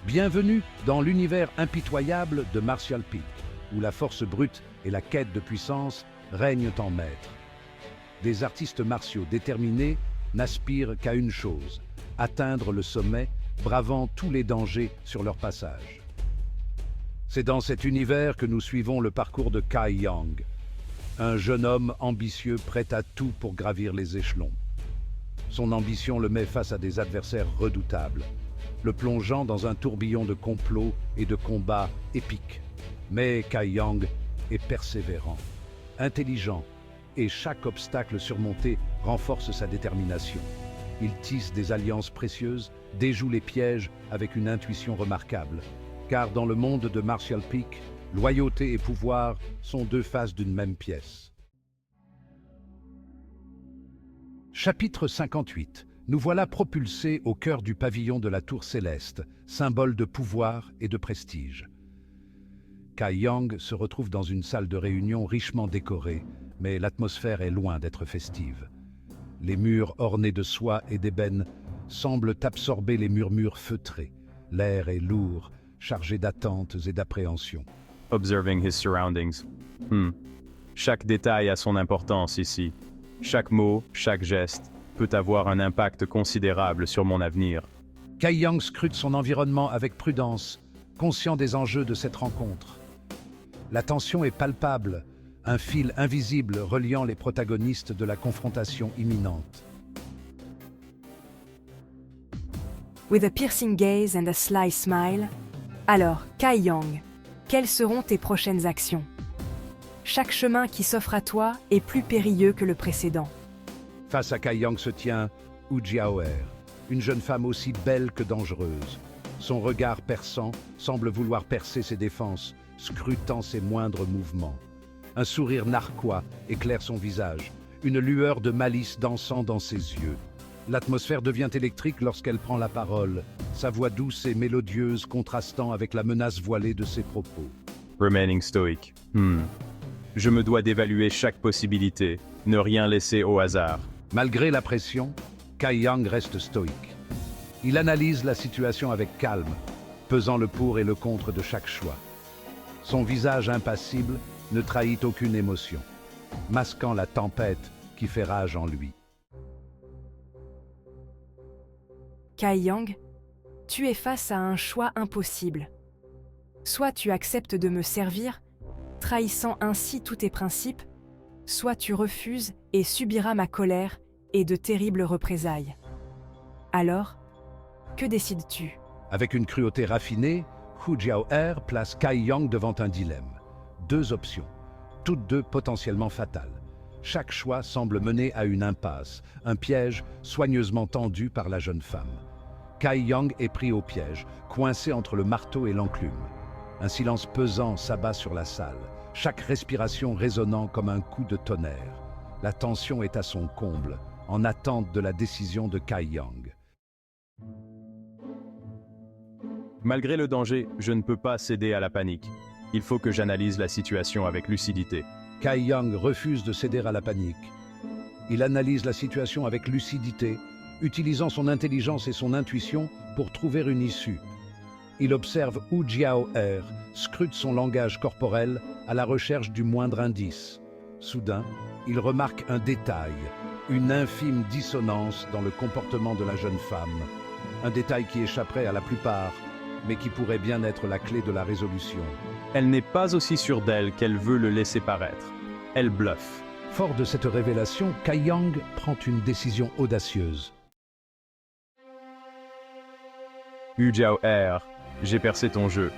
Bienvenue dans l'univers impitoyable de Martial Peak, où la force brute et la quête de puissance règnent en maître. Des artistes martiaux déterminés n'aspirent qu'à une chose, atteindre le sommet, bravant tous les dangers sur leur passage. C'est dans cet univers que nous suivons le parcours de Kai Yang, un jeune homme ambitieux prêt à tout pour gravir les échelons. Son ambition le met face à des adversaires redoutables, le plongeant dans un tourbillon de complots et de combats épiques. Mais Kai Yang est persévérant, intelligent, et chaque obstacle surmonté renforce sa détermination. Il tisse des alliances précieuses, déjoue les pièges avec une intuition remarquable. Car dans le monde de Martial Peak, loyauté et pouvoir sont deux faces d'une même pièce. Chapitre 58. Nous voilà propulsés au cœur du pavillon de la Tour Céleste, symbole de pouvoir et de prestige. Kai Yang se retrouve dans une salle de réunion richement décorée, mais l'atmosphère est loin d'être festive. Les murs ornés de soie et d'ébène semblent absorber les murmures feutrés. L'air est lourd, chargé d'attentes et d'appréhension. Observing his surroundings. Chaque détail a son importance ici. Chaque mot, chaque geste peut avoir un impact considérable sur mon avenir. Kai Yang scrute son environnement avec prudence, conscient des enjeux de cette rencontre. La tension est palpable, un fil invisible reliant les protagonistes de la confrontation imminente. With a piercing gaze and a sly smile. Alors, Kai Yang, quelles seront tes prochaines actions? Chaque chemin qui s'offre à toi est plus périlleux que le précédent. Face à Kai Yang se tient Hu Jiaoer, une jeune femme aussi belle que dangereuse. Son regard perçant semble vouloir percer ses défenses, scrutant ses moindres mouvements. Un sourire narquois éclaire son visage, une lueur de malice dansant dans ses yeux. L'atmosphère devient électrique lorsqu'elle prend la parole, sa voix douce et mélodieuse contrastant avec la menace voilée de ses propos. Remaining stoic. Je me dois d'évaluer chaque possibilité, ne rien laisser au hasard. Malgré la pression, Kai Yang reste stoïque. Il analyse la situation avec calme, pesant le pour et le contre de chaque choix. Son visage impassible ne trahit aucune émotion, masquant la tempête qui fait rage en lui. Kai Yang, tu es face à un choix impossible. Soit tu acceptes de me servir, trahissant ainsi tous tes principes, soit tu refuses et subiras ma colère et de terribles représailles. Alors, que décides-tu? Avec une cruauté raffinée, Hu Jiaoer place Kai Yang devant un dilemme. Deux options, toutes deux potentiellement fatales. Chaque choix semble mener à une impasse, un piège soigneusement tendu par la jeune femme. Kai Yang est pris au piège, coincé entre le marteau et l'enclume. Un silence pesant s'abat sur la salle, chaque respiration résonnant comme un coup de tonnerre. La tension est à son comble, en attente de la décision de Kai Yang. Malgré le danger, je ne peux pas céder à la panique. Il faut que j'analyse la situation avec lucidité. Kai Yang refuse de céder à la panique. Il analyse la situation avec lucidité, utilisant son intelligence et son intuition pour trouver une issue. Il observe Hu Jiaoer, scrute son langage corporel à la recherche du moindre indice. Soudain, il remarque un détail, une infime dissonance dans le comportement de la jeune femme. Un détail qui échapperait à la plupart, mais qui pourrait bien être la clé de la résolution. Elle n'est pas aussi sûre d'elle qu'elle veut le laisser paraître. Elle bluffe. Fort de cette révélation, Kai Yang prend une décision audacieuse. Hu Jiaoer, j'ai percé ton jeu.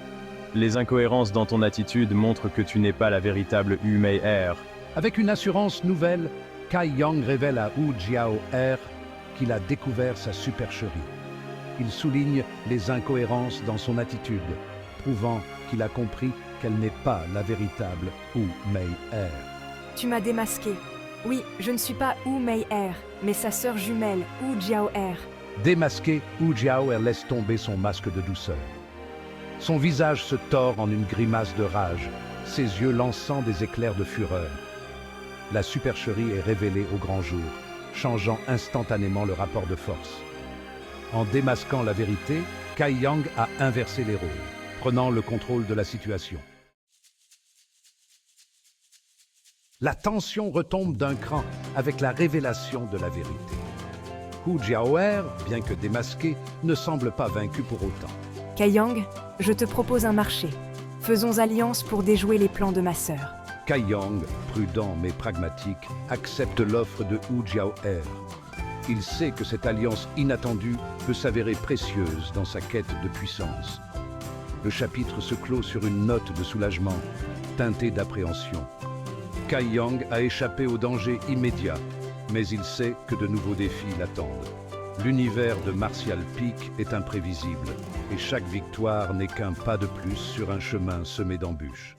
Les incohérences dans ton attitude montrent que tu n'es pas la véritable Hu Mei-er. Avec une assurance nouvelle, Kai Yang révèle à Hu Jiaoer qu'il a découvert sa supercherie. Il souligne les incohérences dans son attitude, prouvant qu'il a compris qu'elle n'est pas la véritable Hu Mei-er. Tu m'as démasqué. Oui, je ne suis pas Hu Mei-er, mais sa sœur jumelle, Hu Jiaoer. Démasqué, Hu Jiaoer laisse tomber son masque de douceur. Son visage se tord en une grimace de rage, ses yeux lançant des éclairs de fureur. La supercherie est révélée au grand jour, changeant instantanément le rapport de force. En démasquant la vérité, Kai Yang a inversé les rôles, prenant le contrôle de la situation. La tension retombe d'un cran avec la révélation de la vérité. Hu Jiaoer, bien que démasqué, ne semble pas vaincu pour autant. Kai Yang, je te propose un marché. Faisons alliance pour déjouer les plans de ma sœur. Kai Yang, prudent mais pragmatique, accepte l'offre de Hu Jiaoer. Il sait que cette alliance inattendue peut s'avérer précieuse dans sa quête de puissance. Le chapitre se clôt sur une note de soulagement, teintée d'appréhension. Kai Yang a échappé au danger immédiat, mais il sait que de nouveaux défis l'attendent. L'univers de Martial Peak est imprévisible, et chaque victoire n'est qu'un pas de plus sur un chemin semé d'embûches.